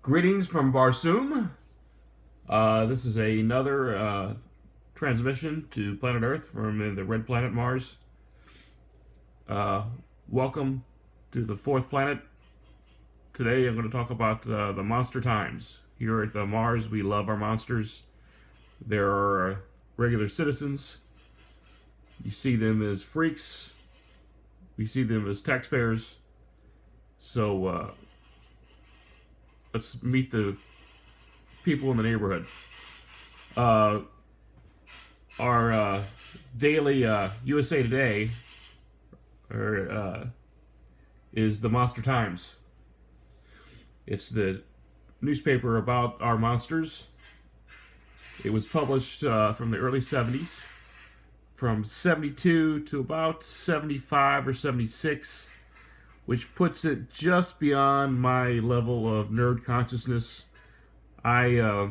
Greetings from Barsoom. This is another transmission to planet Earth from the red planet Mars. Welcome to the fourth planet. Today I'm going to talk about the monster times. Here at the Mars, we love our monsters. There are regular citizens. You see them as freaks. We see them as taxpayers. So let's meet the people in the neighborhood. Our daily USA Today is the Monster Times. It's the newspaper about our monsters. It was published from the early 70s, from 72 to about 75 or 76, which puts it just beyond my level of nerd consciousness. I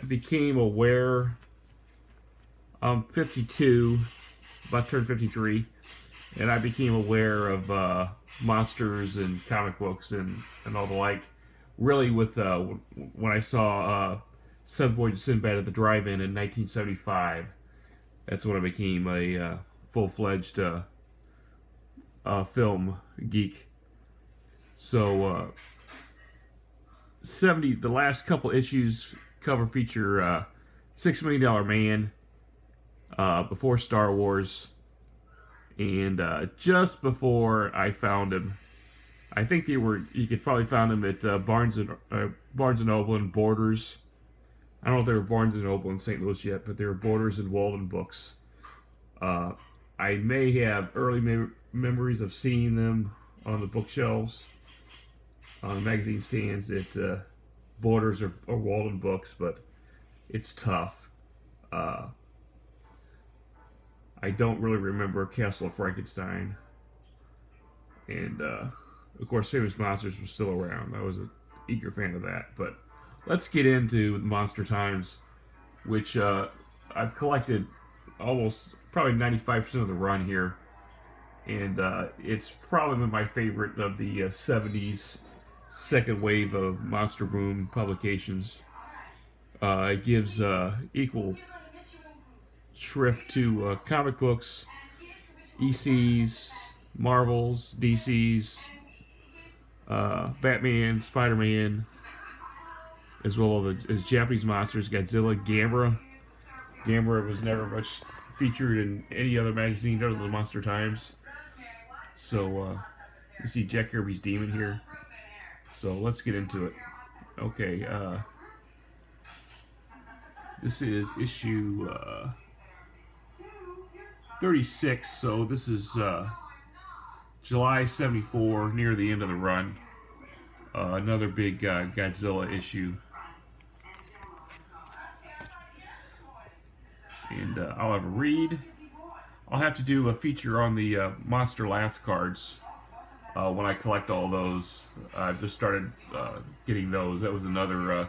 became aware. I'm 52, about to turn 53, and I became aware of monsters and comic books and all the like. Really, with when I saw Seventh Voyage of Sinbad at the drive-in in 1975, that's when I became a full-fledged film geek. So 70, the last couple issues cover feature $6 Million Man, before Star Wars, and just before I found him. I think you could probably find them at Barnes and Noble and Borders. I don't know if they were Barnes and Noble in St. Louis yet, but they were Borders and Walden Books. I may have early memories of seeing them on the bookshelves, on the magazine stands at Borders or Walden Books, but it's tough. I don't really remember Castle of Frankenstein. And, of course, Famous Monsters was still around. I was an eager fan of that. But let's get into Monster Times, which I've collected almost probably 95% of the run here. And it's probably my favorite of the 70s second wave of Monster Boom publications. It gives equal shrift to comic books, ECs, Marvels, DCs, Batman, Spider-Man, as well as Japanese monsters, Godzilla, Gamera. Gamera was never much featured in any other magazine other than Monster Times. So you see Jack Kirby's Demon here. So let's get into it. Okay, this is issue 36, so this is July 74, near the end of the run. Another big Godzilla issue. And I'll have a read. I'll have to do a feature on the Monster Laugh cards when I collect all those. I've just started getting those. That was another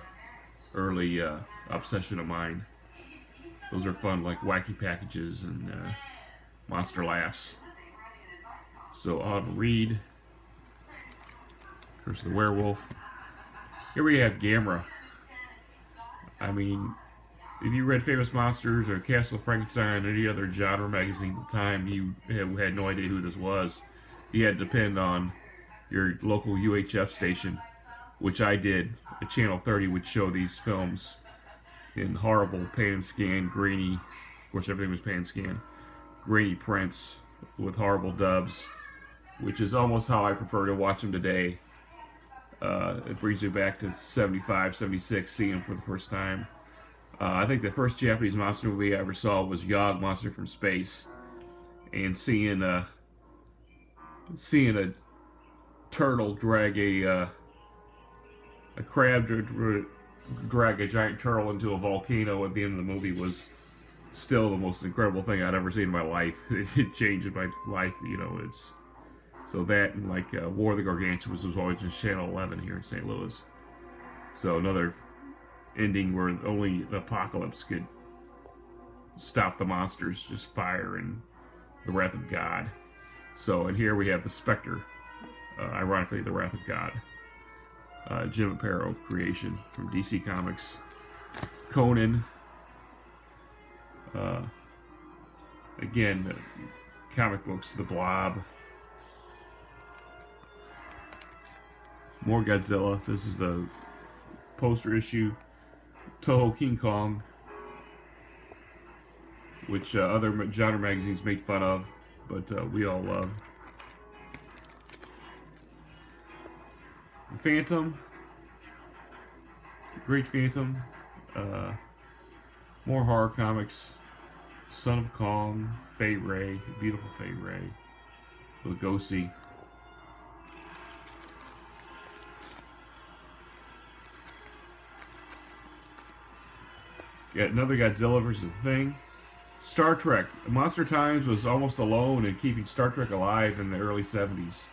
early obsession of mine. Those are fun, like wacky packages and Monster Laughs. So I'll have a read. There's the werewolf. Here we have Gamera. I mean, if you read Famous Monsters or Castle of Frankenstein or any other genre magazine at the time, you had no idea who this was. You had to depend on your local UHF station, which I did. Channel 30 would show these films in horrible pan scan, grainy, of course everything was pan scan, grainy prints with horrible dubs, which is almost how I prefer to watch them today. It brings me back to 75, 76, seeing them for the first time. I think the first Japanese monster movie I ever saw was Yog, Monster from Space, and seeing a turtle drag a crab drag a giant turtle into a volcano at the end of the movie was still the most incredible thing I'd ever seen in my life. It changed my life, you know. It's so that and like War of the Gargantuans was always just Channel 11 here in St. Louis. So another ending where only the apocalypse could stop the monsters, just fire and the wrath of God. So, and here we have the Spectre, ironically, the Wrath of God. Jim Aparo creation from DC Comics. Conan. Again, comic books, The Blob. More Godzilla. This is the poster issue. Toho King Kong, which other genre magazines made fun of, but we all love. The Phantom. Great Phantom. More horror comics. Son of Kong. Fay Wray. Beautiful Fay Wray. Lugosi. Got another Godzilla versus the Thing. Star Trek. Monster Times was almost alone in keeping Star Trek alive in the early 70s.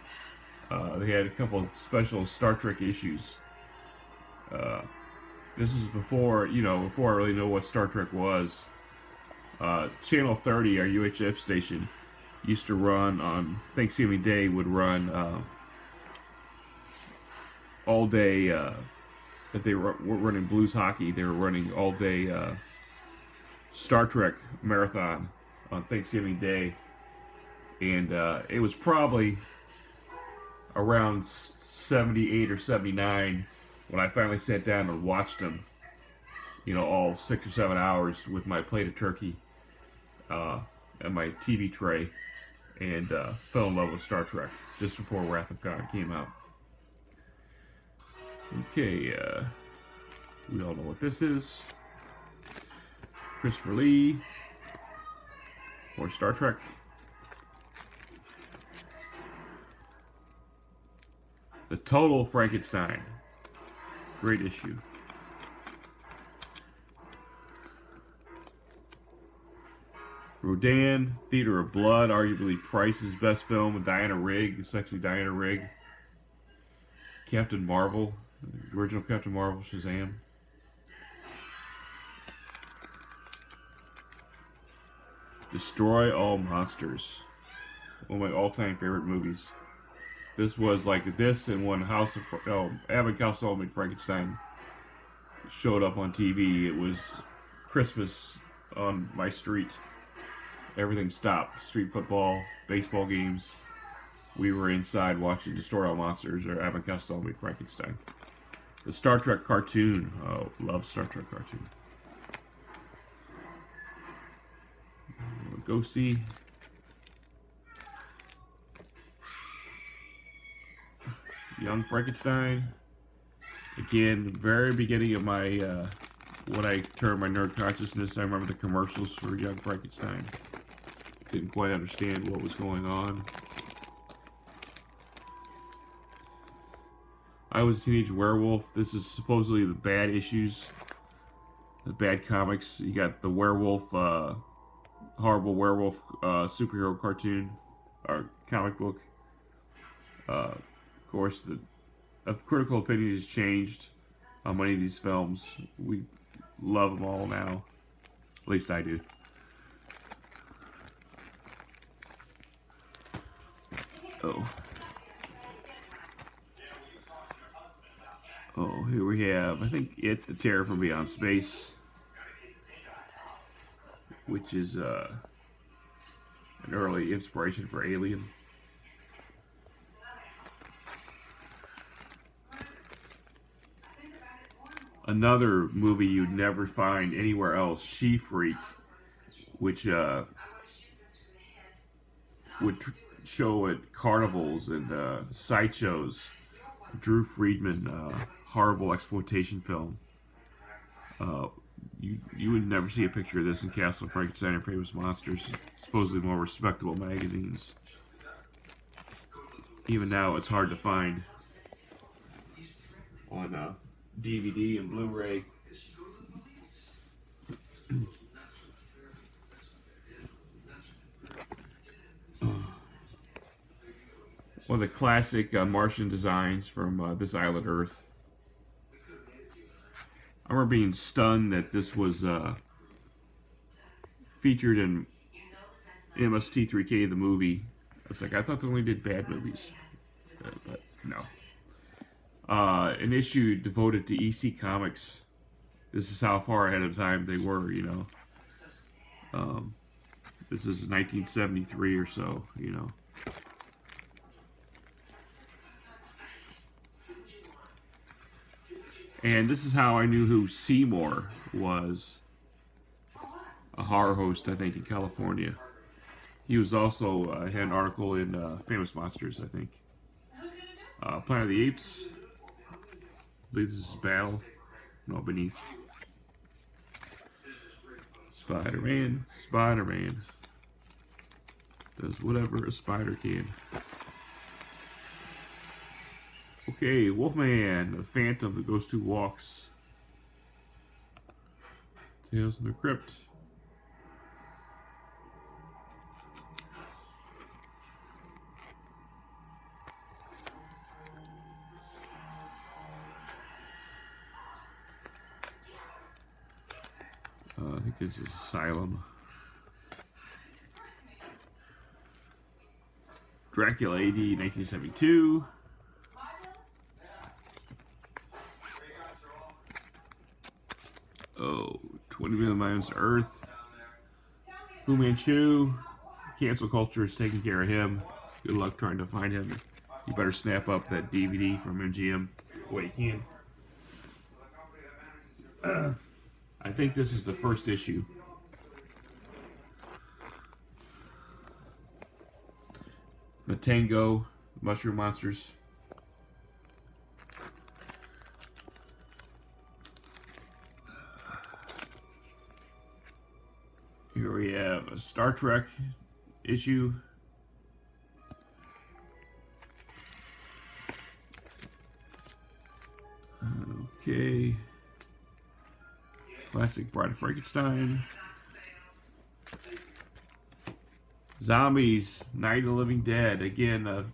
They had a couple of special Star Trek issues. This is before I really know what Star Trek was. Channel 30, our UHF station, used to run on Thanksgiving Day, would run all day. If they were running blues hockey, they were running all day Star Trek marathon on Thanksgiving Day. And it was probably around 78 or 79 when I finally sat down and watched them, all 6 or 7 hours with my plate of turkey and my TV tray, and fell in love with Star Trek just before Wrath of God came out. Okay, we all know what this is. Christopher Lee, or Star Trek. The Total Frankenstein. Great issue. Rodan, Theater of Blood, arguably Price's best film with Diana Rigg, sexy Diana Rigg. Captain Marvel, the original Captain Marvel, Shazam. Destroy All Monsters. One of my all-time favorite movies. This was like this, and when Abbott and Costello Made Frankenstein showed up on TV, it was Christmas on my street. Everything stopped. Street football, baseball games. We were inside watching Destroy All Monsters or Abbott and Costello Made Frankenstein. The Star Trek cartoon. Oh, love Star Trek cartoon. Go see. Young Frankenstein. Again, very beginning of my what I term my nerd consciousness. I remember the commercials for Young Frankenstein. Didn't quite understand what was going on. I Was a Teenage Werewolf. This is supposedly the bad issues, the bad comics. You got the werewolf, horrible werewolf superhero cartoon or comic book. Of course, the critical opinion has changed on many of these films. We love them all now. At least I do. Oh, here we have, I think, It, the Terror from Beyond Space, which is an early inspiration for Alien. Another movie you'd never find anywhere else, She-Freak, which would show at carnivals and sideshows. Drew Friedman, horrible exploitation film. You would never see a picture of this in Castle of Frankenstein or Famous Monsters, supposedly more respectable magazines. Even now, it's hard to find on DVD and Blu-ray. One of the classic Martian designs from This Island Earth. I remember being stunned that this was featured in MST3K, the movie. It's like, I thought they only did bad movies. But no. an issue devoted to EC Comics. This is how far ahead of time they were, you know. This is 1973 or so, you know. And this is how I knew who Seymour was. A horror host, I think, in California. He was also, had an article in Famous Monsters, I think. Planet of the Apes. I believe this is Battle. No, Beneath. Spider-Man. Spider-Man does whatever a spider can. Okay, Wolfman, the Phantom, the Ghost Who Walks. Tales in the Crypt. I think this is Asylum. Dracula AD 1972. Oh, 20 Million Miles Earth. Fu Manchu. Cancel culture is taking care of him. Good luck trying to find him. You better snap up that DVD from MGM. Wait, you can. I think this is the first issue. Matango, Mushroom Monsters. Here we have a Star Trek issue. Okay. Classic Bride of Frankenstein. Zombies, Night of the Living Dead. Again,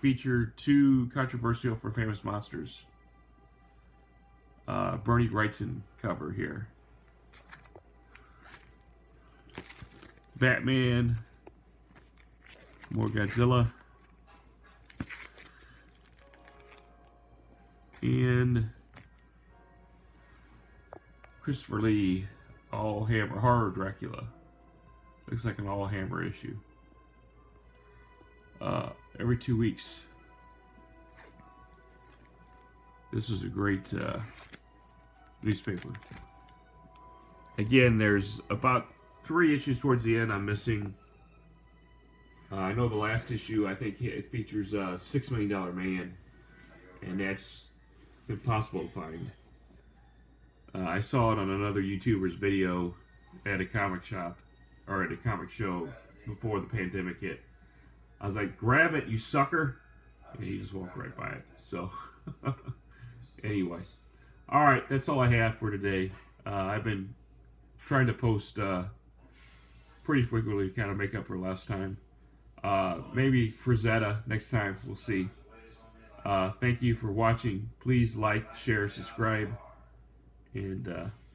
featured too controversial for Famous Monsters. Bernie Wrightson cover here. Batman. More Godzilla. And Christopher Lee, All Hammer, Horror Dracula. Looks like an All Hammer issue. Every 2 weeks. This was a great newspaper. Again, there's about 3 issues towards the end I'm missing. I know the last issue, I think it features a $6 Million Man. And that's impossible to find. I saw it on another YouTuber's video at a comic shop, or at a comic show before the pandemic hit. I was like, grab it, you sucker! And he just walked right by it. So, anyway. Alright, that's all I have for today. I've been trying to post pretty frequently to kind of make up for last time. Maybe Frazetta next time, we'll see. Thank you for watching. Please like, share, subscribe. And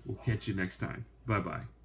we'll catch you next time. Bye-bye.